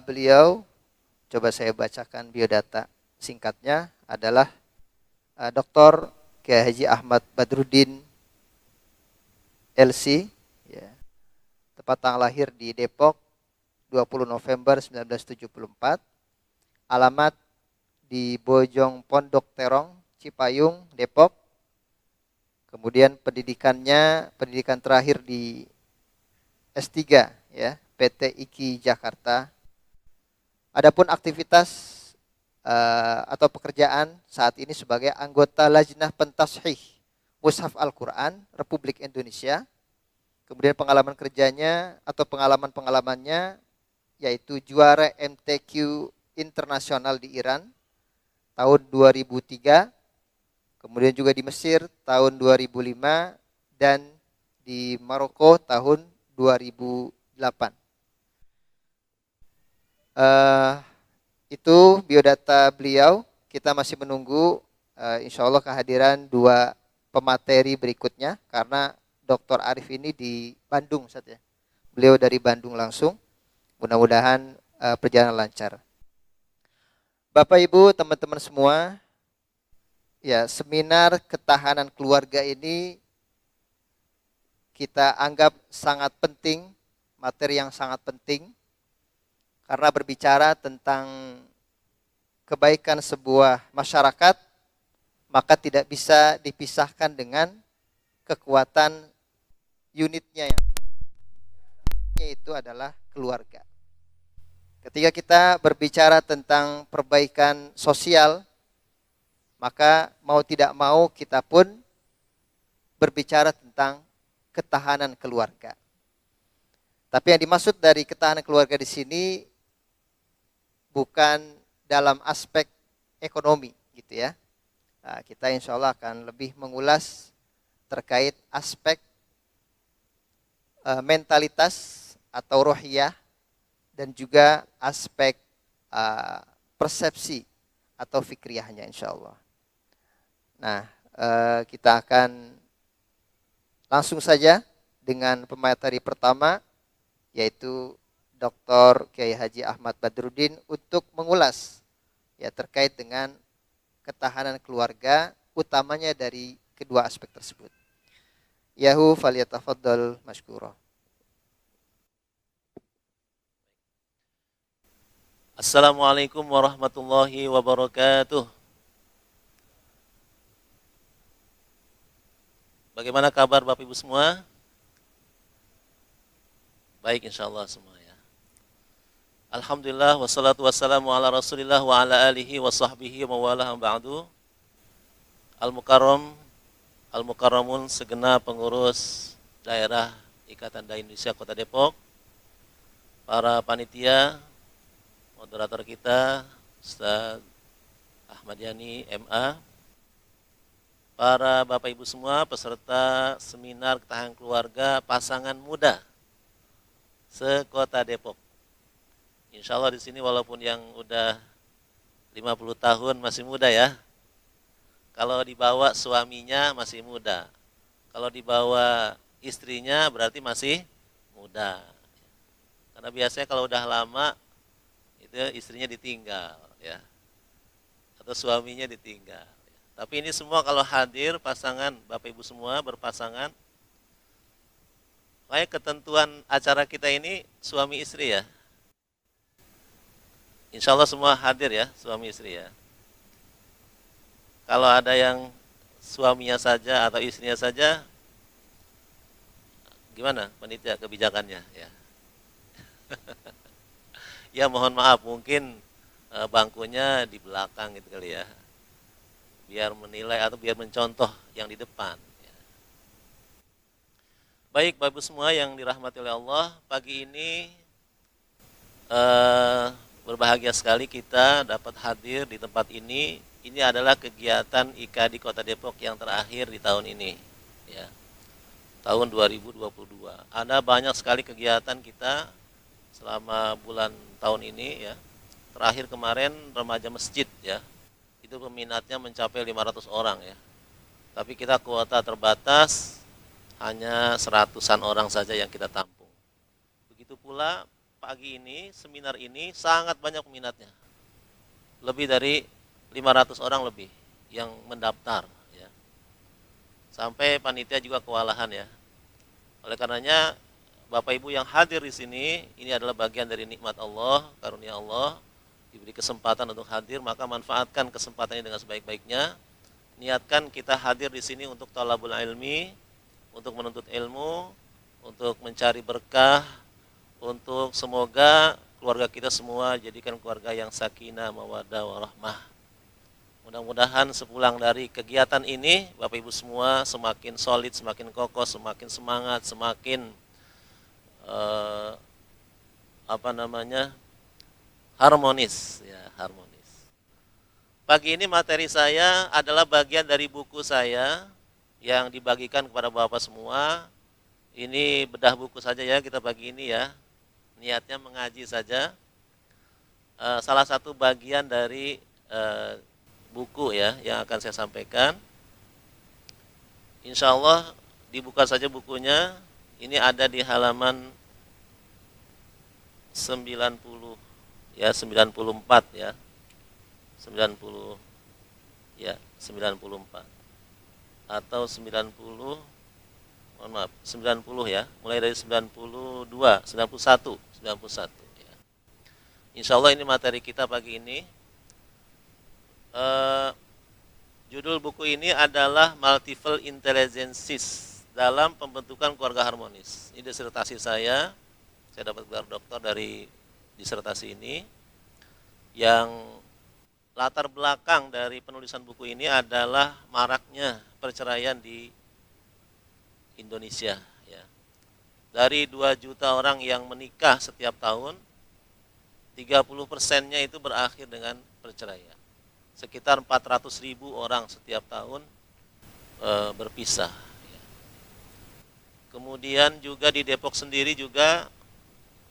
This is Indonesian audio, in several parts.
Beliau, coba saya bacakan biodata singkatnya, adalah Dr. Kiai Haji Ahmad Badruddin LC, ya. Tepat tanggal lahir di Depok 20 November 1974, alamat di Bojong Pondok Terong, Cipayung, Depok. Kemudian pendidikan terakhir di S3, ya, PT IKI Jakarta. Adapun aktivitas atau pekerjaan saat ini sebagai anggota Lajnah Pentashih Mushaf Al-Quran Republik Indonesia. Kemudian pengalaman kerjanya atau pengalaman-pengalamannya yaitu juara MTQ internasional di Iran tahun 2003, kemudian juga di Mesir tahun 2005 dan di Maroko tahun 2008. Itu biodata beliau. Kita masih menunggu insya Allah kehadiran dua pemateri berikutnya karena Dr. Arif ini di Bandung saja. Beliau dari Bandung langsung. Mudah-mudahan perjalanan lancar. Bapak Ibu, teman-teman semua, ya, seminar ketahanan keluarga ini kita anggap sangat penting, materi yang sangat penting karena berbicara tentang kebaikan sebuah masyarakat, maka tidak bisa dipisahkan dengan kekuatan unitnya yang itu adalah keluarga. Ketika kita berbicara tentang perbaikan sosial, maka mau tidak mau kita pun berbicara tentang ketahanan keluarga. Tapi yang dimaksud dari ketahanan keluarga di sini bukan dalam aspek ekonomi, gitu ya. Nah, kita insya Allah akan lebih mengulas terkait aspek mentalitas atau rohiyah dan juga aspek persepsi atau fikriyahnya insya Allah. Nah, kita akan langsung saja dengan pemateri pertama, yaitu Dr. Kiai Haji Ahmad Badruddin untuk mengulas ya terkait dengan ketahanan keluarga, utamanya dari kedua aspek tersebut. Yahu falyatafaddal mashkura. Assalamualaikum warahmatullahi wabarakatuh. Bagaimana kabar Bapak Ibu semua? Baik, insyaallah semua ya. Alhamdulillah wassalatu wassalamu ala Rasulillah wa ala alihi wa sahbihi wa walah ba'du. Al-Mukarramun segenap pengurus daerah Ikatan Dai Indonesia Kota Depok, para panitia, moderator kita Ustaz Ahmad Yani MA, para Bapak Ibu semua peserta seminar ketahanan keluarga pasangan muda se-Kota Depok. Insya Allah di sini walaupun yang udah 50 tahun masih muda ya. Kalau dibawa suaminya masih muda. Kalau dibawa istrinya berarti masih muda. Karena biasanya kalau udah lama itu istrinya ditinggal ya. Atau suaminya ditinggal. Tapi ini semua kalau hadir pasangan Bapak Ibu semua berpasangan. Kayak ketentuan acara kita ini suami istri ya. Insya Allah semua hadir ya, suami istri ya. Kalau ada yang suaminya saja atau istrinya saja, gimana panitia kebijakannya ya? Ya mohon maaf, mungkin bangkunya di belakang gitu kali ya. Biar menilai atau biar mencontoh yang di depan. Ya. Baik Bapak Ibu semua yang dirahmati oleh Allah, pagi ini berbahagia sekali kita dapat hadir di tempat ini. Ini adalah kegiatan IKA di Kota Depok yang terakhir di tahun ini, ya, tahun 2022. Ada banyak sekali kegiatan kita selama bulan tahun ini, ya. Terakhir kemarin remaja masjid, ya, itu peminatnya mencapai 500 orang, ya. Tapi kita kuota terbatas, hanya 100-an orang saja yang kita tampung. Begitu pula pagi ini, seminar ini sangat banyak peminatnya. Lebih dari 500 orang lebih yang mendaftar ya. Sampai panitia juga kewalahan ya. Oleh karenanya Bapak Ibu yang hadir di sini, ini adalah bagian dari nikmat Allah, karunia Allah, diberi kesempatan untuk hadir, maka manfaatkan kesempatannya dengan sebaik-baiknya. Niatkan kita hadir di sini untuk talabul ilmi, untuk menuntut ilmu, untuk mencari berkah, untuk semoga keluarga kita semua jadikan keluarga yang sakinah, mawaddah, warahmah. Mudah-mudahan sepulang dari kegiatan ini, Bapak Ibu semua semakin solid, semakin kokoh, semakin semangat, semakin harmonis, ya harmonis. Pagi ini materi saya adalah bagian dari buku saya yang dibagikan kepada Bapak semua. Ini bedah buku saja ya kita pagi ini ya. Niatnya mengaji saja. Salah satu bagian dari buku ya yang akan saya sampaikan. Insya Allah dibuka saja bukunya. Ini ada di halaman 90 ya 94 ya. 90 ya 94 atau 90 mohon maaf 90 ya, mulai dari 92 91 ya. Insya Allah ini materi kita pagi ini. Judul buku ini adalah Multiple Intelligences dalam Pembentukan Keluarga Harmonis. Ini disertasi saya dapat gelar doktor dari disertasi ini. Yang latar belakang dari penulisan buku ini adalah maraknya perceraian di Indonesia ya. Dari 2 juta orang yang menikah setiap tahun, 30%-nya itu berakhir dengan perceraian. Sekitar 400.000 orang setiap tahun berpisah ya. Kemudian juga di Depok sendiri juga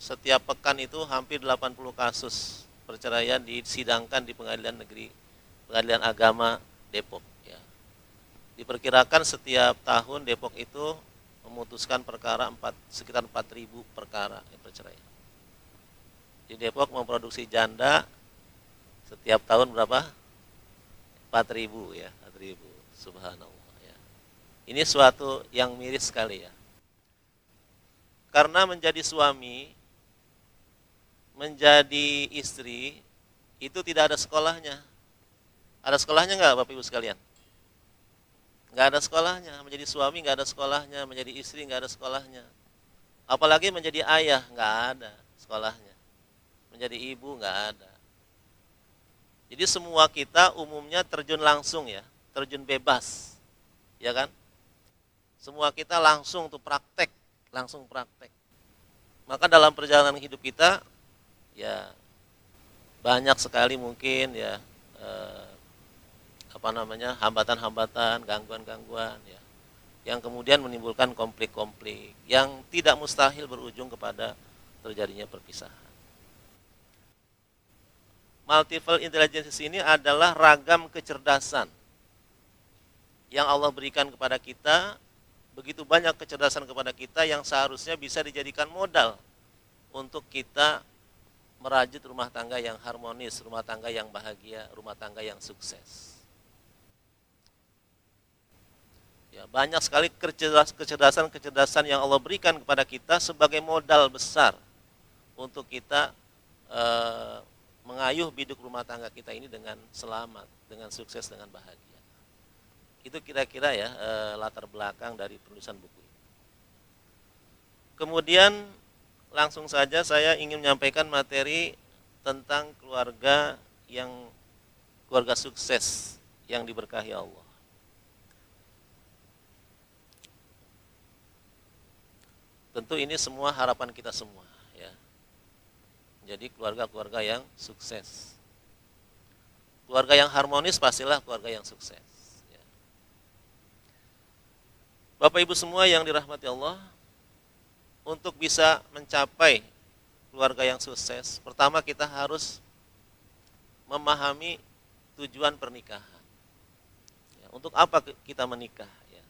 setiap pekan itu hampir 80 kasus perceraian disidangkan di Pengadilan Negeri, Pengadilan Agama Depok ya. Diperkirakan setiap tahun Depok itu memutuskan perkara sekitar 4.000 perkara perceraian. Di Depok memproduksi janda setiap tahun berapa? 4.000 ya, 4.000. Subhanallah ya. Ini suatu yang miris sekali ya. Karena menjadi suami, menjadi istri itu tidak ada sekolahnya. Ada sekolahnya enggak Bapak Ibu sekalian? Enggak ada sekolahnya. Menjadi suami enggak ada sekolahnya, menjadi istri enggak ada sekolahnya. Apalagi menjadi ayah enggak ada sekolahnya. Menjadi ibu enggak ada. Jadi semua kita umumnya terjun langsung ya, terjun bebas. Ya kan? Semua kita langsung tuh praktek, langsung praktek. Maka dalam perjalanan hidup kita ya banyak sekali mungkin ya hambatan-hambatan, gangguan-gangguan ya, yang kemudian menimbulkan konflik-konflik yang tidak mustahil berujung kepada terjadinya perpisahan. Multiple intelligence ini adalah ragam kecerdasan yang Allah berikan kepada kita. Begitu banyak kecerdasan kepada kita yang seharusnya bisa dijadikan modal untuk kita merajut rumah tangga yang harmonis, rumah tangga yang bahagia, rumah tangga yang sukses. Ya, banyak sekali kecerdasan yang Allah berikan kepada kita sebagai modal besar untuk kita mengayuh biduk rumah tangga kita ini dengan selamat, dengan sukses, dengan bahagia. Itu kira-kira ya latar belakang dari penulisan buku ini. Kemudian langsung saja saya ingin menyampaikan materi tentang keluarga sukses yang diberkahi Allah. Tentu ini semua harapan kita semua ya. Jadi keluarga-keluarga yang sukses. Keluarga yang harmonis pastilah keluarga yang sukses ya. Bapak Ibu semua yang dirahmati Allah, untuk bisa mencapai keluarga yang sukses, pertama kita harus memahami tujuan pernikahan. Ya, untuk apa kita menikah? Ya.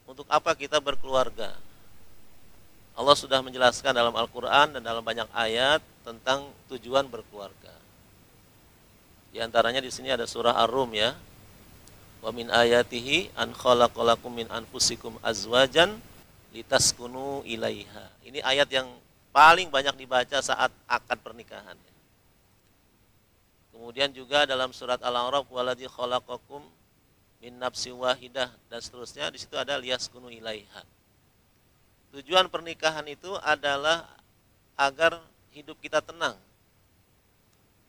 Untuk apa kita berkeluarga? Allah sudah menjelaskan dalam Al-Quran dan dalam banyak ayat tentang tujuan berkeluarga. Di antaranya di sini ada surah Ar-Rum ya. Wa min ayatihi an khalaqalakum min anfusikum azwajan litaskunu ilaiha. Ini ayat yang paling banyak dibaca saat akad pernikahan. Kemudian juga dalam surat Al-A'raf waladzi khalaqakum min nafsin wahidah dan seterusnya, di situ ada liyaskunu ilaiha. Tujuan pernikahan itu adalah agar hidup kita tenang.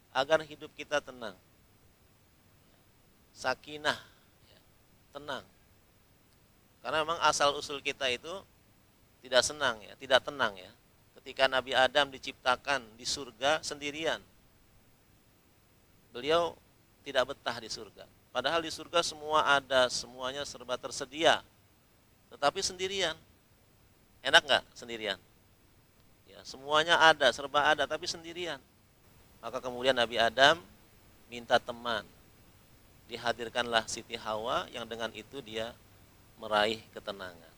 Agar hidup kita tenang. Sakinah, tenang. Karena memang asal usul kita itu tidak senang ya, tidak tenang ya. Ketika Nabi Adam diciptakan di surga sendirian, beliau tidak betah di surga. Padahal di surga semua ada, semuanya serba tersedia. Tetapi sendirian. Enak nggak sendirian? Ya, semuanya ada, serba ada, tapi sendirian. Maka kemudian Nabi Adam minta teman. Dihadirkanlah Siti Hawa yang dengan itu dia meraih ketenangan.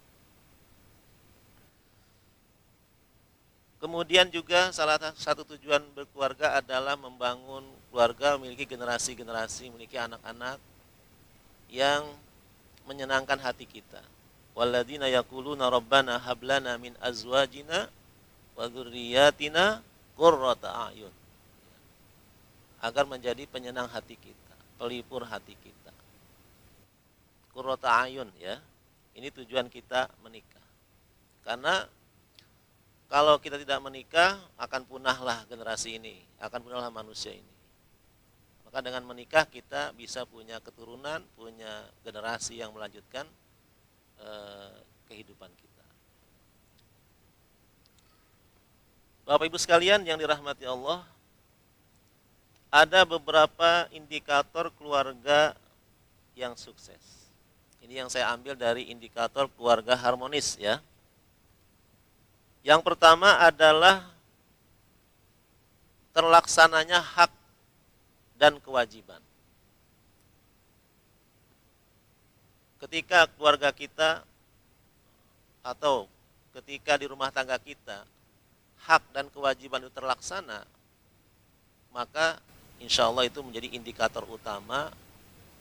Kemudian juga salah satu tujuan berkeluarga adalah membangun keluarga, memiliki generasi-generasi, memiliki anak-anak yang menyenangkan hati kita. Walladzina yaquluna rabbana hab lana min azwajina wa dzurriyyatina qurrata a'yun. Agar menjadi penyenang hati kita, pelipur hati kita. Qurrata a'yun ya. Ini tujuan kita menikah. Karena kalau kita tidak menikah, akan punahlah generasi ini, akan punahlah manusia ini. Maka dengan menikah kita bisa punya keturunan, punya generasi yang melanjutkan kehidupan kita. Bapak Ibu sekalian yang dirahmati Allah, ada beberapa indikator keluarga yang sukses. Ini yang saya ambil dari indikator keluarga harmonis ya. Yang pertama adalah terlaksananya hak dan kewajiban. Ketika keluarga kita atau ketika di rumah tangga kita hak dan kewajiban itu terlaksana, maka insya Allah itu menjadi indikator utama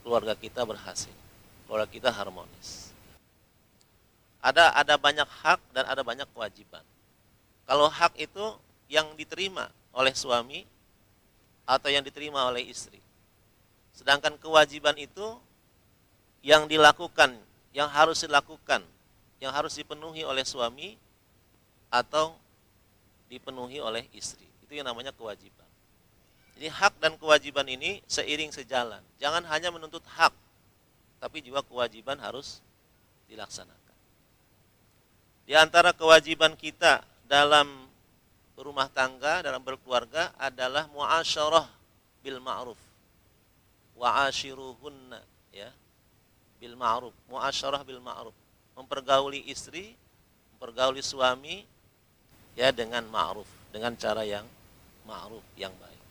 keluarga kita berhasil, keluarga kita harmonis. Ada banyak hak dan ada banyak kewajiban. Kalau hak itu yang diterima oleh suami atau yang diterima oleh istri. Sedangkan kewajiban itu yang dilakukan, yang harus dilakukan, yang harus dipenuhi oleh suami atau dipenuhi oleh istri. Itu yang namanya kewajiban. Jadi hak dan kewajiban ini seiring sejalan. Jangan hanya menuntut hak, tapi juga kewajiban harus dilaksanakan. Di antara kewajiban kita dalam berumah tangga, dalam berkeluarga adalah muasyarah bil ma'ruf. Wa ashiruhunna ya. Bil ma'ruf, muasyarah bil ma'ruf. Mempergauli istri, mempergauli suami ya dengan ma'ruf, dengan cara yang ma'ruf, yang baik.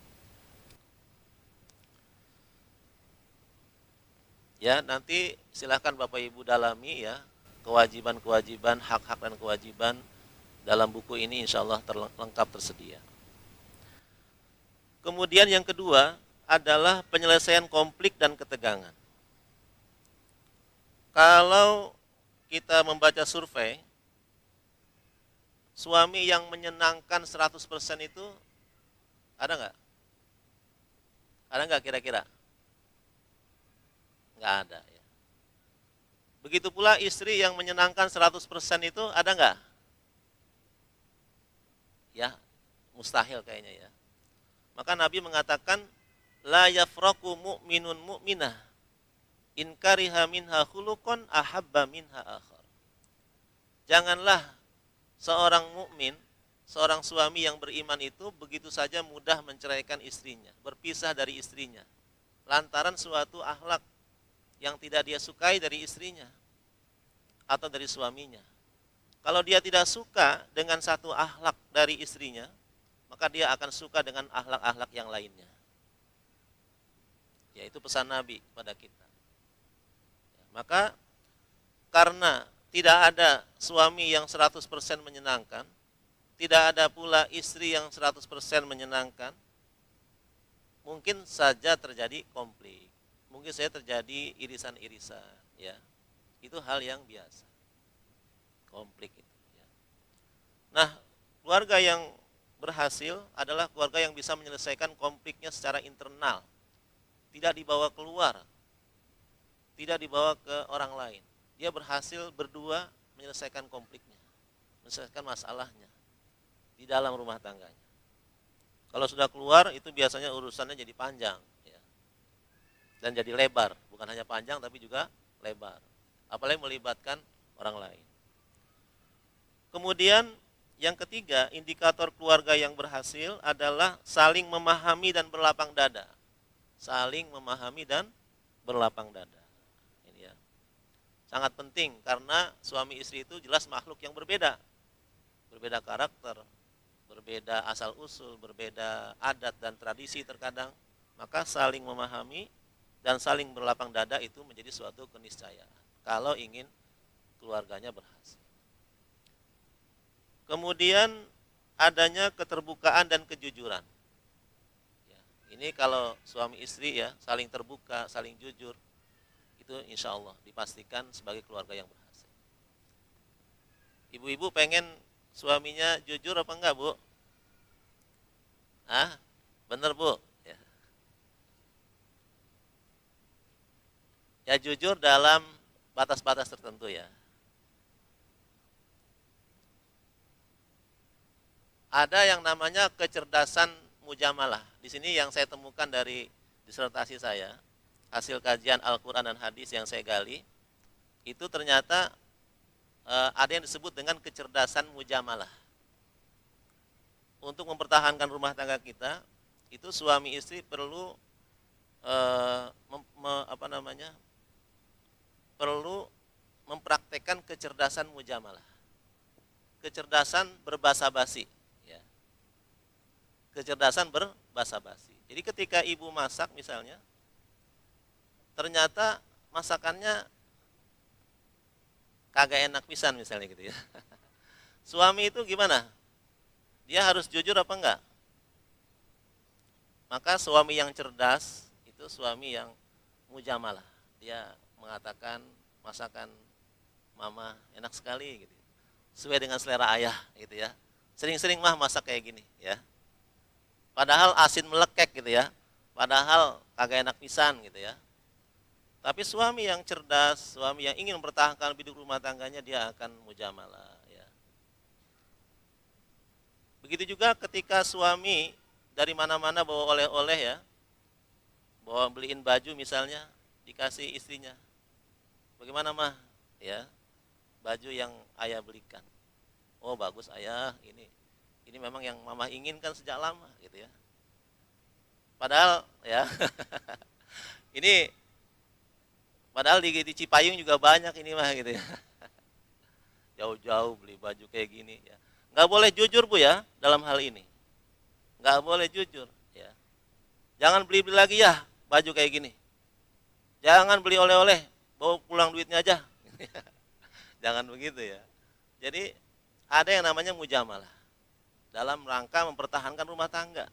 Ya, nanti silahkan Bapak Ibu dalami ya kewajiban-kewajiban, hak-hak dan kewajiban dalam buku ini insya Allah lengkap tersedia. Kemudian yang kedua adalah penyelesaian konflik dan ketegangan. Kalau kita membaca survei, suami yang menyenangkan 100% itu ada nggak? Ada nggak kira-kira? Nggak ada ya. Begitu pula istri yang menyenangkan 100% itu ada nggak? Ya, mustahil kayaknya ya. Maka Nabi mengatakan la yafraku mu'minun mu'minah in kariha minha khuluqan ahabba minha akhar. Janganlah seorang mukmin, seorang suami yang beriman itu begitu saja mudah menceraikan istrinya, berpisah dari istrinya lantaran suatu akhlak yang tidak dia sukai dari istrinya atau dari suaminya. Kalau dia tidak suka dengan satu akhlak dari istrinya, maka dia akan suka dengan akhlak-akhlak yang lainnya. Yaitu pesan Nabi pada kita. Maka karena tidak ada suami yang 100% menyenangkan, tidak ada pula istri yang 100% menyenangkan. Mungkin saja terjadi konflik, mungkin saja terjadi irisan-irisan, ya. Itu hal yang biasa, konflik itu, ya. Nah, keluarga yang berhasil adalah keluarga yang bisa menyelesaikan konfliknya secara internal, tidak dibawa keluar, tidak dibawa ke orang lain. Dia berhasil berdua menyelesaikan konfliknya, menyelesaikan masalahnya di dalam rumah tangganya. Kalau sudah keluar itu biasanya urusannya jadi panjang, ya. Dan jadi lebar, bukan hanya panjang tapi juga lebar. Apalagi melibatkan orang lain. Kemudian yang ketiga, indikator keluarga yang berhasil adalah saling memahami dan berlapang dada. Saling memahami dan berlapang dada. Ini ya. Sangat penting karena suami istri itu jelas makhluk yang berbeda. Berbeda karakter, berbeda asal-usul, berbeda adat dan tradisi terkadang. Maka saling memahami dan saling berlapang dada itu menjadi suatu keniscayaan kalau ingin keluarganya berhasil. Kemudian adanya keterbukaan dan kejujuran. Ya, ini kalau suami istri ya saling terbuka, saling jujur, itu insya Allah dipastikan sebagai keluarga yang berhasil. Ibu-ibu pengen suaminya jujur apa enggak, Bu? Ah, bener, Bu? Ya. Ya jujur dalam batas-batas tertentu ya. Ada yang namanya kecerdasan mujamalah. Di sini yang saya temukan dari disertasi saya, hasil kajian Al-Quran dan hadis yang saya gali, itu ternyata ada yang disebut dengan kecerdasan mujamalah. Untuk mempertahankan rumah tangga kita, itu suami istri perlu perlu mempraktekkan kecerdasan mujamalah, kecerdasan berbahasa basi. Kecerdasan berbahasa basi. Jadi ketika ibu masak misalnya, ternyata masakannya kagak enak pisan misalnya gitu ya. Suami itu gimana? Dia harus jujur apa enggak? Maka suami yang cerdas itu suami yang mujamalah. Dia mengatakan masakan mama enak sekali gitu. Sesuai dengan selera ayah gitu ya. Sering-sering mah masak kayak gini ya. Padahal asin melekek gitu ya. Padahal kagak enak pisan gitu ya. Tapi suami yang cerdas, suami yang ingin mempertahankan hidup rumah tangganya, dia akan mujamalah ya. Begitu juga ketika suami dari mana-mana bawa oleh-oleh ya. Bawa beliin baju misalnya, dikasih istrinya. Bagaimana mah? Ya. Baju yang ayah belikan. Oh, bagus ayah, ini memang yang mama inginkan sejak lama gitu ya. Padahal ya ini padahal di Cipayung juga banyak ini mah gitu ya. Jauh-jauh beli baju kayak gini ya. Nggak boleh jujur Bu ya dalam hal ini. Nggak boleh jujur ya. Jangan beli-beli lagi ya baju kayak gini. Jangan beli oleh-oleh, bawa pulang duitnya aja. Jangan begitu ya. Jadi ada yang namanya mujamalah dalam rangka mempertahankan rumah tangga.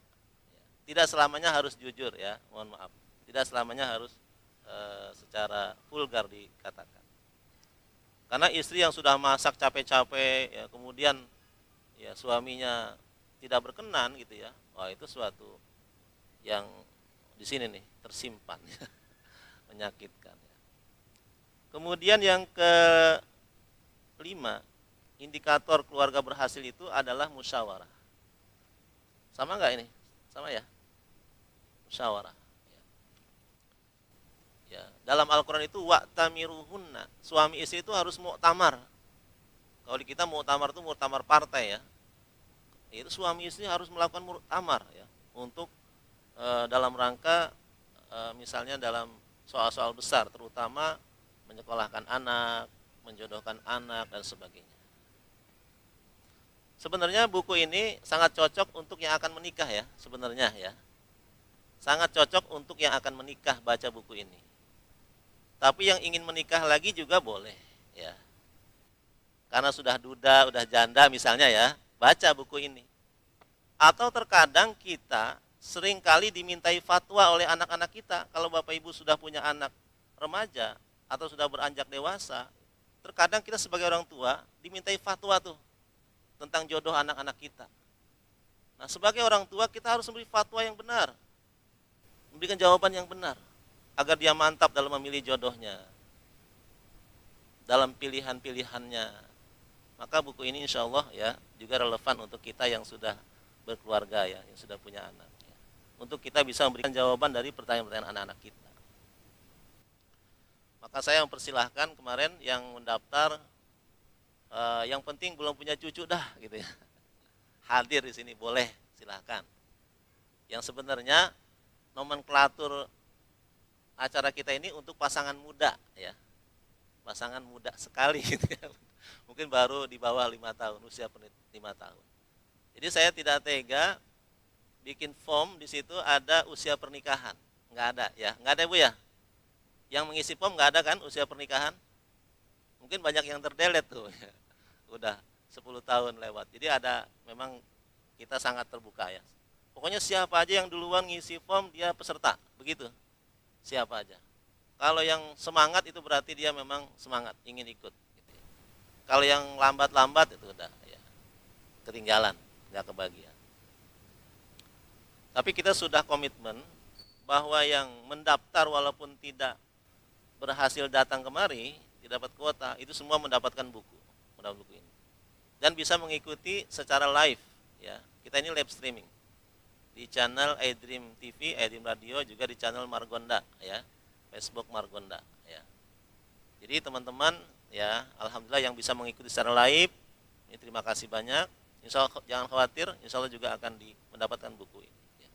Tidak selamanya harus jujur ya, mohon maaf. Tidak selamanya harus secara vulgar dikatakan. Karena istri yang sudah masak capek-capek, ya, kemudian ya suaminya tidak berkenan gitu ya, wah itu suatu yang di sini nih tersimpan, menyakitkan. Kemudian yang kelima, indikator keluarga berhasil itu adalah musyawarah. Sama nggak ini? Sama ya? Musyawarah. Ya, dalam Al-Quran itu wa'tamiruhunna. Suami istri itu harus muktamar. Kalau di kita muktamar itu muktamar partai ya. Itu suami istri harus melakukan muktamar ya untuk dalam rangka misalnya dalam soal-soal besar, terutama menyekolahkan anak, menjodohkan anak dan sebagainya. Sebenarnya buku ini sangat cocok untuk yang akan menikah ya, sebenarnya ya. Sangat cocok untuk yang akan menikah baca buku ini. Tapi yang ingin menikah lagi juga boleh ya. karena sudah duda, udah janda misalnya ya, baca buku ini. Atau terkadang kita seringkali dimintai fatwa oleh anak-anak kita. Kalau Bapak Ibu sudah punya anak remaja atau sudah beranjak dewasa, terkadang kita sebagai orang tua dimintai fatwa tuh tentang jodoh anak-anak kita. Nah, sebagai orang tua kita harus memberi fatwa yang benar, memberikan jawaban yang benar, agar dia mantap dalam memilih jodohnya, dalam pilihan-pilihannya. Maka buku ini insya Allah ya juga relevan untuk kita yang sudah berkeluarga ya, yang sudah punya anak ya. Untuk kita bisa memberikan jawaban dari pertanyaan-pertanyaan anak-anak kita. Maka saya mempersilahkan kemarin yang mendaftar, yang penting belum punya cucu dah gitu ya. Hadir di sini boleh, silahkan. Yang sebenarnya nomenklatur acara kita ini untuk pasangan muda ya. Pasangan muda sekali gitu ya. Mungkin baru di bawah 5 tahun, usia 5 tahun. Jadi saya tidak tega bikin form di situ ada usia pernikahan. Enggak ada ya, enggak ada Bu ya. Yang mengisi form enggak ada kan usia pernikahan? Mungkin banyak yang terdelete tuh ya. Udah 10 tahun lewat. Jadi ada, memang kita sangat terbuka ya. Pokoknya siapa aja yang duluan ngisi form dia peserta, begitu. Siapa aja. Kalau yang semangat itu berarti dia memang semangat, ingin ikut. Gitu ya. Kalau yang lambat-lambat itu udah ya, ketinggalan, nggak kebagian. Tapi kita sudah komitmen bahwa yang mendaftar walaupun tidak berhasil datang kemari, tidak dapat kuota, itu semua mendapatkan buku ini. Dan bisa mengikuti secara live ya. Kita ini live streaming di channel iDream TV, iDream Radio, juga di channel Margonda ya, Facebook Margonda ya. Jadi teman-teman ya, alhamdulillah yang bisa mengikuti secara live, ini terima kasih banyak. Insya Allah jangan khawatir, insya Allah juga akan mendapatkan buku ini ya.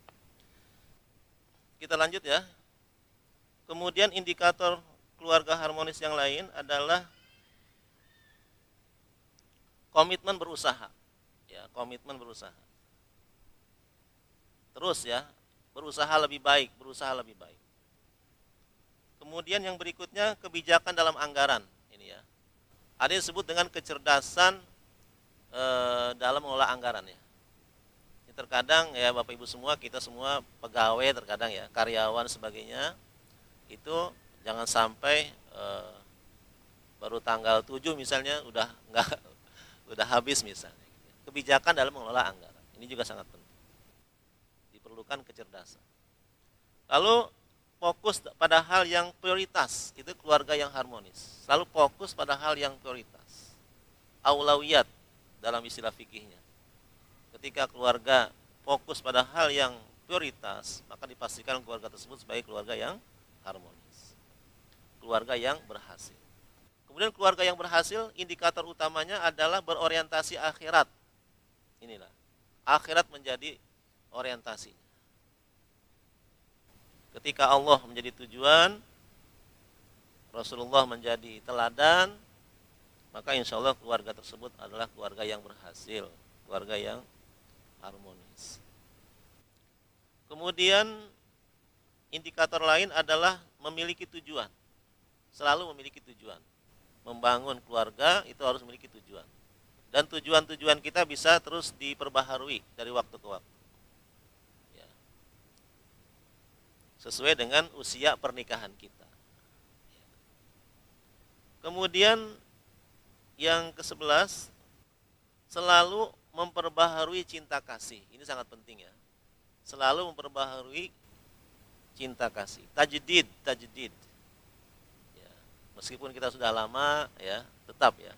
Kita lanjut ya. Kemudian indikator keluarga harmonis yang lain adalah komitmen berusaha ya, komitmen berusaha terus ya, berusaha lebih baik. Kemudian yang berikutnya kebijakan dalam anggaran ini ya, ada yang disebut dengan kecerdasan dalam mengelola anggaran ya. Ini terkadang ya Bapak Ibu semua, kita semua pegawai terkadang ya, karyawan sebagainya, itu jangan sampai baru tanggal 7 misalnya udah habis misalnya. Kebijakan dalam mengelola anggaran ini juga sangat penting, diperlukan kecerdasan. Lalu fokus pada hal yang prioritas, itu keluarga yang harmonis. Selalu fokus pada hal yang prioritas, aulawiyat dalam istilah fikihnya. Ketika keluarga fokus pada hal yang prioritas, maka dipastikan keluarga tersebut sebagai keluarga yang harmonis, keluarga yang berhasil. Kemudian keluarga yang berhasil, indikator utamanya adalah berorientasi akhirat. Inilah, akhirat menjadi orientasi. Ketika Allah menjadi tujuan, Rasulullah menjadi teladan, maka insya Allah keluarga tersebut adalah keluarga yang berhasil, keluarga yang harmonis. Kemudian indikator lain adalah memiliki tujuan, selalu memiliki tujuan. Membangun keluarga itu harus memiliki tujuan. Dan tujuan-tujuan kita bisa terus diperbaharui dari waktu ke waktu. Ya. Sesuai dengan usia pernikahan kita. Ya. Kemudian yang ke-11, selalu memperbaharui cinta kasih. Ini sangat penting ya. Selalu memperbaharui cinta kasih. Tajdid. Meskipun kita sudah lama ya, tetap ya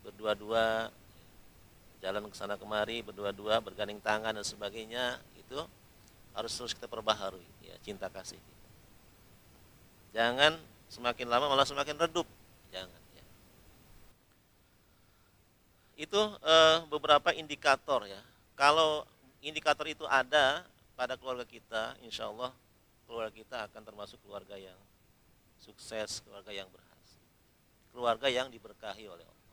berdua-dua, jalan ke sana kemari berdua-dua, bergandeng tangan dan sebagainya, itu harus terus kita perbaharui ya, cinta kasih kita. Jangan semakin lama malah semakin redup, jangan ya. Itu beberapa indikator ya. Kalau indikator itu ada pada keluarga kita, insya Allah keluarga kita akan termasuk keluarga yang sukses, keluarga yang berhasil, keluarga yang diberkahi oleh Allah.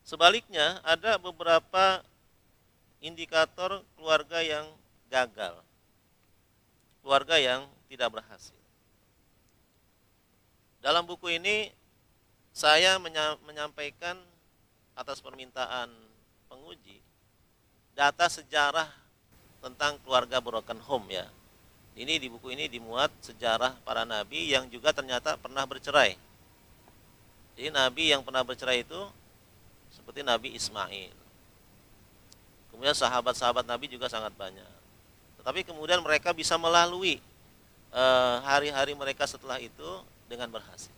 Sebaliknya, ada beberapa indikator keluarga yang gagal, keluarga yang tidak berhasil. Dalam buku ini saya menyampaikan atas permintaan penguji data sejarah tentang keluarga broken home ya. Ini di buku ini dimuat sejarah para nabi yang juga ternyata pernah bercerai. Jadi nabi yang pernah bercerai itu seperti Nabi Ismail. Kemudian sahabat-sahabat nabi juga sangat banyak. Tetapi kemudian mereka bisa melalui hari-hari mereka setelah itu dengan berhasil.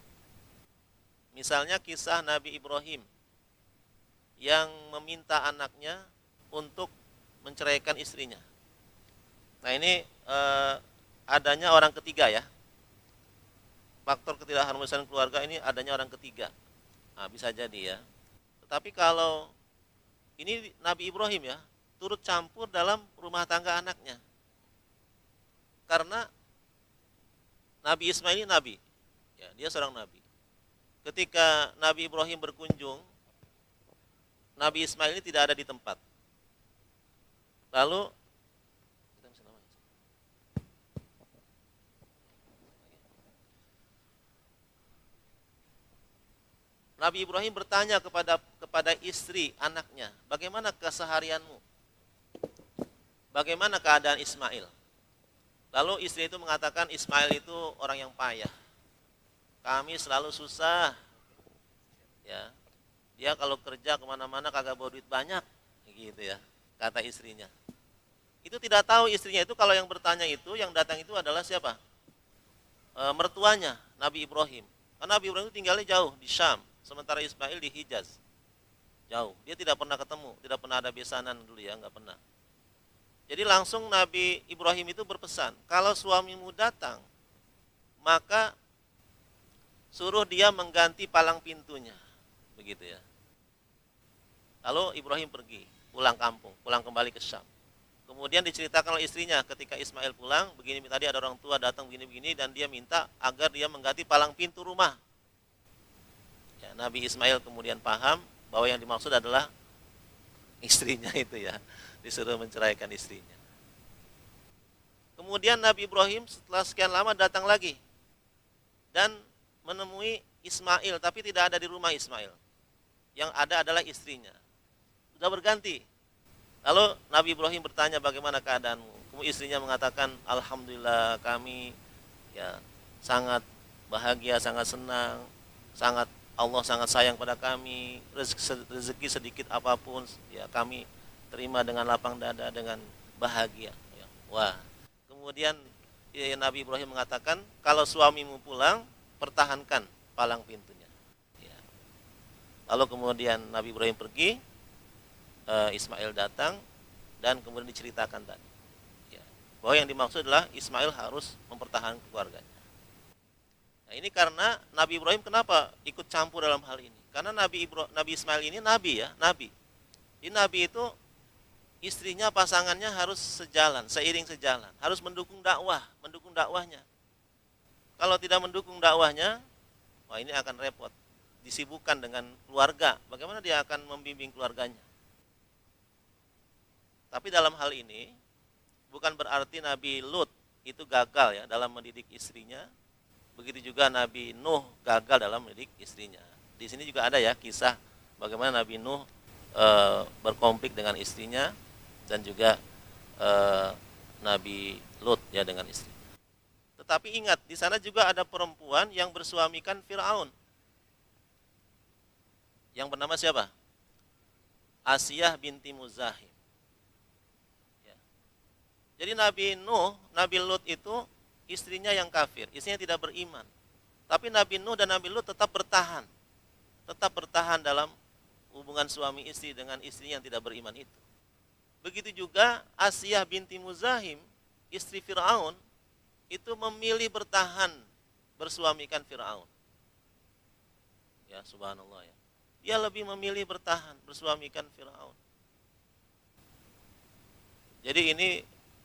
Misalnya kisah Nabi Ibrahim yang meminta anaknya untuk menceraikan istrinya. Nah ini adanya orang ketiga ya. Faktor ketidakharmonisan keluarga ini adanya orang ketiga. Nah, bisa jadi ya. Tetapi kalau ini Nabi Ibrahim ya, turut campur dalam rumah tangga anaknya. Karena Nabi Ismail ini nabi. Ya, dia seorang nabi. Ketika Nabi Ibrahim berkunjung, Nabi Ismail ini tidak ada di tempat. Lalu Nabi Ibrahim bertanya kepada istri anaknya, bagaimana keseharianmu? Bagaimana keadaan Ismail? Lalu istri itu mengatakan Ismail itu orang yang payah. Kami selalu susah. Ya, dia kalau kerja kemana-mana kagak bawa duit banyak, gitu ya, kata istrinya. Itu tidak tahu istrinya itu kalau yang bertanya itu, yang datang itu adalah siapa? Mertuanya Nabi Ibrahim. Karena Nabi Ibrahim itu tinggalnya jauh di Syam, sementara Ismail di Hijaz. Jauh, dia tidak pernah ketemu, tidak pernah ada besanan dulu ya, nggak pernah. Jadi langsung Nabi Ibrahim itu berpesan, kalau suamimu datang, maka suruh dia mengganti palang pintunya, begitu ya. Lalu Ibrahim pergi, pulang kampung, pulang kembali ke Syam. Kemudian diceritakan oleh istrinya ketika Ismail pulang, begini tadi ada orang tua datang begini-begini dan dia minta agar dia mengganti palang pintu rumah. Ya, Nabi Ismail kemudian paham bahwa yang dimaksud adalah istrinya itu ya, disuruh menceraikan istrinya. Kemudian Nabi Ibrahim setelah sekian lama datang lagi dan menemui Ismail, tapi tidak ada di rumah Ismail. Yang ada adalah istrinya. Sudah berganti. Lalu Nabi Ibrahim bertanya bagaimana keadaanmu? Kemudian istrinya mengatakan, alhamdulillah kami ya sangat bahagia, sangat senang, Allah sangat sayang pada kami. Rezeki sedikit apapun ya kami terima dengan lapang dada, dengan bahagia. Ya. Wah. Kemudian ya, Nabi Ibrahim mengatakan, kalau suamimu pulang, pertahankan palang pintunya. Ya. Lalu kemudian Nabi Ibrahim pergi, Ismail datang, dan kemudian diceritakan tadi. Ya. Bahwa yang dimaksud adalah Ismail harus mempertahankan keluarganya. Nah, ini karena Nabi Ibrahim kenapa ikut campur dalam hal ini? Karena Nabi Ismail ini nabi ya, nabi. Di nabi itu istrinya, pasangannya harus sejalan, seiring sejalan, harus mendukung dakwahnya. Kalau tidak mendukung dakwahnya, wah ini akan repot. Disibukkan dengan keluarga, bagaimana dia akan membimbing keluarganya? Tapi dalam hal ini bukan berarti Nabi Lut itu gagal ya dalam mendidik istrinya. Begitu juga Nabi Nuh gagal dalam mendidik istrinya. Di sini juga ada ya kisah bagaimana Nabi Nuh berkonflik dengan istrinya dan juga Nabi Lut ya dengan istrinya. Tetapi ingat, di sana juga ada perempuan yang bersuamikan Firaun. Yang bernama siapa? Asiyah binti Muzahim. Ya. Jadi Nabi Nuh, Nabi Lut itu istrinya yang kafir, istrinya tidak beriman. Tapi Nabi Nuh dan Nabi Lut tetap bertahan dalam hubungan suami istri dengan istrinya yang tidak beriman itu. Begitu juga Asiyah binti Muzahim, istri Firaun, itu memilih bertahan bersuamikan Firaun. Ya subhanallah ya. Dia lebih memilih bertahan bersuamikan Firaun. Jadi ini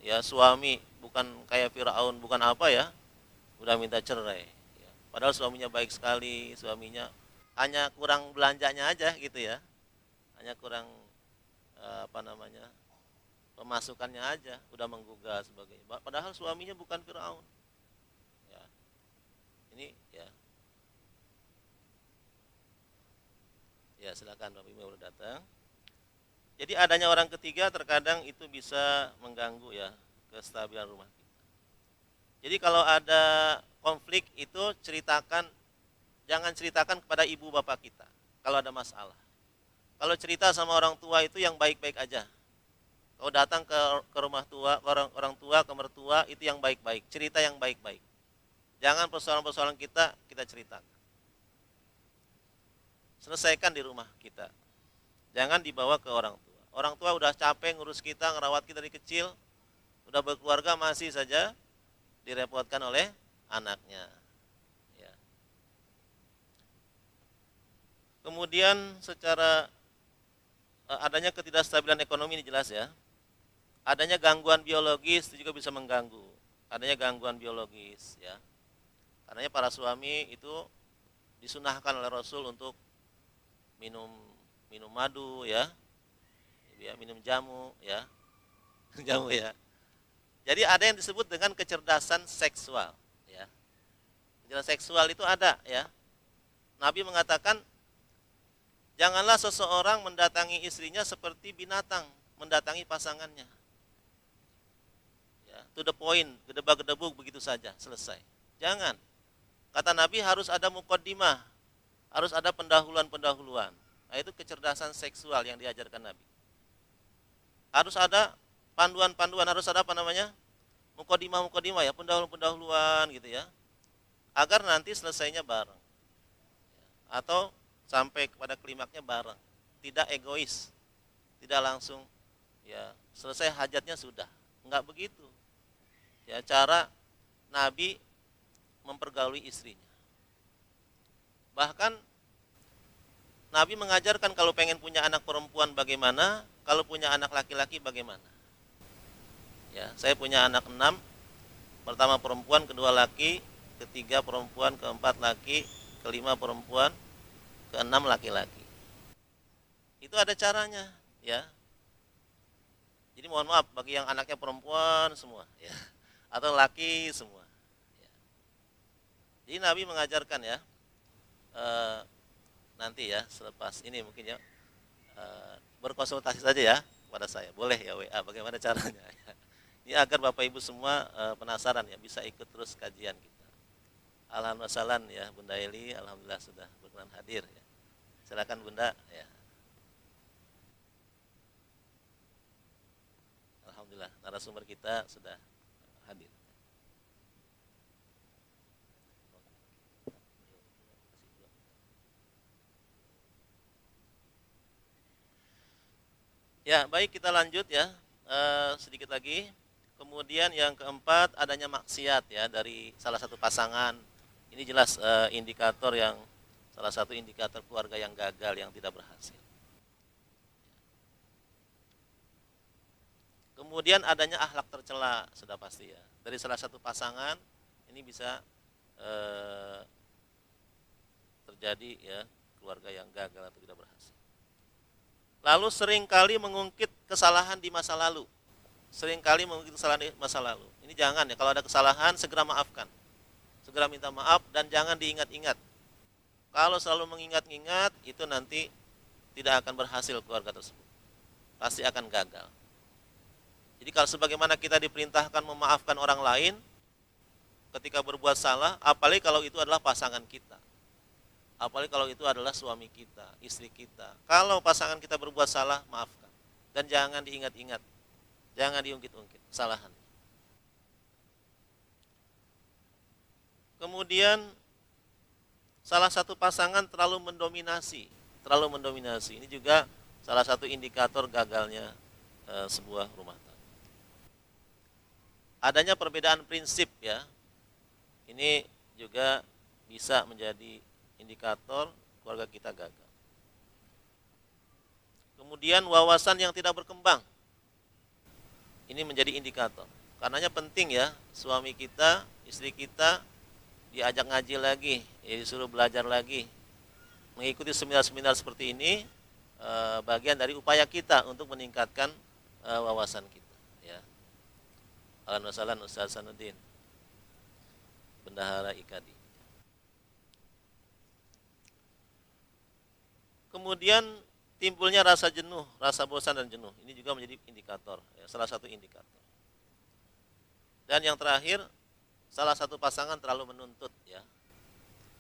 ya suami bukan kayak Firaun, bukan apa ya, udah minta cerai. Ya. Padahal suaminya baik sekali, suaminya hanya kurang belanjanya aja gitu ya, hanya kurang pemasukannya aja, udah menggugah sebagainya. Padahal suaminya bukan Firaun. Ya. Ini ya. Ya, silakan Bapak Ibu yang baru datang. Jadi adanya orang ketiga terkadang itu bisa mengganggu ya kestabilan rumah kita. Jadi kalau ada konflik itu jangan ceritakan kepada ibu bapak kita kalau ada masalah. Kalau cerita sama orang tua itu yang baik-baik aja. Kalau datang ke rumah tua, ke orang tua, ke mertua itu yang baik-baik, cerita yang baik-baik. Jangan persoalan-persoalan kita ceritakan. Selesaikan di rumah kita. Jangan dibawa ke orang tua. Orang tua udah capek ngurus kita, ngerawat kita dari kecil, udah berkeluarga masih saja direpotkan oleh anaknya. Ya. Kemudian secara adanya ketidakstabilan ekonomi ini jelas ya. Adanya gangguan biologis itu juga bisa mengganggu. Adanya gangguan biologis ya. Karenanya para suami itu disunahkan oleh Rasul untuk minum madu ya, minum jamu ya, jamu ya. Jadi ada yang disebut dengan kecerdasan seksual ya. Kecerdasan seksual itu ada ya. Nabi mengatakan janganlah seseorang mendatangi istrinya seperti binatang mendatangi pasangannya. Ya, to the point, gedebak-gedebuk begitu saja, selesai. Jangan. Kata Nabi harus ada muqaddimah, harus ada pendahuluan-pendahuluan. Nah, itu kecerdasan seksual yang diajarkan Nabi. Harus ada panduan-panduan, harus ada apa namanya? Muqaddimah ya, pendahuluan-pendahuluan gitu ya. Agar nanti selesainya bareng. Atau sampai kepada klimaknya bareng. Tidak egois. Tidak langsung ya, selesai hajatnya sudah. Enggak begitu. Ya, cara Nabi mempergauli istrinya. Bahkan Nabi mengajarkan kalau pengen punya anak perempuan bagaimana, kalau punya anak laki-laki bagaimana. Ya, saya punya anak 6, pertama perempuan, kedua laki, ketiga perempuan, keempat laki, kelima perempuan, keenam laki-laki. Itu ada caranya, ya. Jadi mohon maaf bagi yang anaknya perempuan semua, ya, atau laki semua. Ya. Jadi Nabi mengajarkan ya. Nanti ya selepas ini mungkin ya berkonsultasi saja ya kepada saya, boleh ya WA bagaimana caranya ya. Ini agar Bapak Ibu semua penasaran ya bisa ikut terus kajian kita. Alhamdulillah ya Bunda Eli, alhamdulillah sudah berkenan hadir ya. Silakan Bunda ya. Alhamdulillah narasumber kita sudah hadir. Ya, baik kita lanjut ya. Sedikit lagi. Kemudian yang keempat adanya maksiat ya dari salah satu pasangan. Ini jelas indikator yang salah satu indikator keluarga yang gagal yang tidak berhasil. Kemudian adanya akhlak tercela sudah pasti ya. Dari salah satu pasangan ini bisa terjadi ya keluarga yang gagal atau tidak berhasil. Lalu seringkali mengungkit kesalahan di masa lalu. Seringkali mengungkit kesalahan di masa lalu. Ini jangan ya, kalau ada kesalahan segera maafkan. Segera minta maaf dan jangan diingat-ingat. Kalau selalu mengingat-ingat itu nanti tidak akan berhasil keluarga tersebut. Pasti akan gagal. Jadi kalau sebagaimana kita diperintahkan memaafkan orang lain ketika berbuat salah, apalagi kalau itu adalah pasangan kita. Apalagi kalau itu adalah suami kita, istri kita. Kalau pasangan kita berbuat salah, maafkan. Dan jangan diingat-ingat. Jangan diungkit-ungkit kesalahan. Kemudian salah satu pasangan terlalu mendominasi. Ini juga salah satu indikator gagalnya sebuah rumah tangga. Adanya perbedaan prinsip ya. Ini juga bisa menjadi indikator keluarga kita gagal. Kemudian wawasan yang tidak berkembang. Ini menjadi indikator. Karenanya penting ya, suami kita, istri kita diajak ngaji lagi, ya disuruh belajar lagi. Mengikuti seminar-seminar seperti ini bagian dari upaya kita untuk meningkatkan wawasan kita, ya. Alhamdulillah Ustaz Sanuddin, Bendahara IKADI. Kemudian timbulnya rasa jenuh, rasa bosan dan jenuh. Ini juga menjadi indikator, ya, salah satu indikator. Dan yang terakhir, salah satu pasangan terlalu menuntut, ya.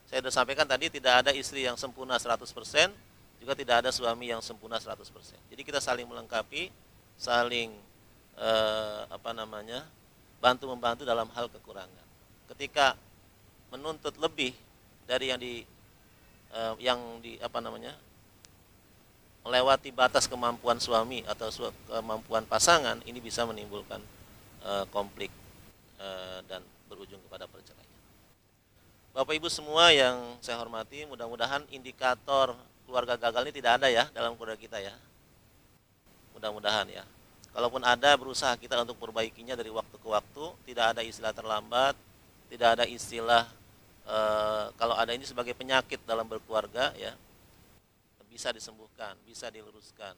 Saya sudah sampaikan tadi, tidak ada istri yang sempurna 100%, juga tidak ada suami yang sempurna 100%. Jadi kita saling melengkapi, saling bantu membantu dalam hal kekurangan. Ketika menuntut lebih dari melewati batas kemampuan suami atau kemampuan pasangan, ini bisa menimbulkan konflik dan berujung kepada perceraian. Bapak Ibu semua yang saya hormati, mudah-mudahan indikator keluarga gagal ini tidak ada ya dalam keluarga kita ya. Mudah-mudahan ya. Kalaupun ada, berusaha kita untuk perbaikinya dari waktu ke waktu. Tidak ada istilah terlambat, tidak ada istilah kalau ada ini sebagai penyakit dalam berkeluarga ya, bisa disembuhkan, bisa diluruskan,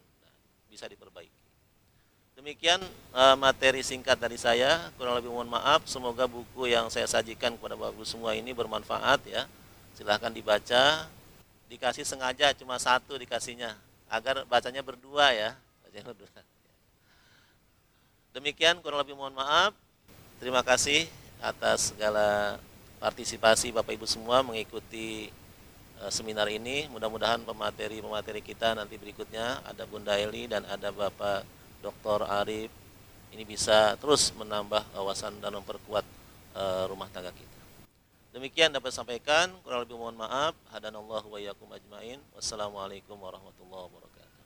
bisa diperbaiki. Demikian materi singkat dari saya, kurang lebih mohon maaf. Semoga buku yang saya sajikan kepada Bapak Ibu semua ini bermanfaat ya. Silahkan dibaca. Dikasih sengaja cuma satu dikasihnya, agar bacanya berdua ya. Demikian kurang lebih mohon maaf. Terima kasih atas segala partisipasi Bapak Ibu semua mengikuti seminar ini. Mudah-mudahan pemateri kita nanti berikutnya, ada Bunda Eli dan ada Bapak Dr. Arif, ini bisa terus menambah wawasan dan memperkuat rumah tangga kita. Demikian dapat sampaikan, kurang lebih mohon maaf. Hadanallahu wa iyyakum ajmain. Wassalamualaikum warahmatullahi wabarakatuh.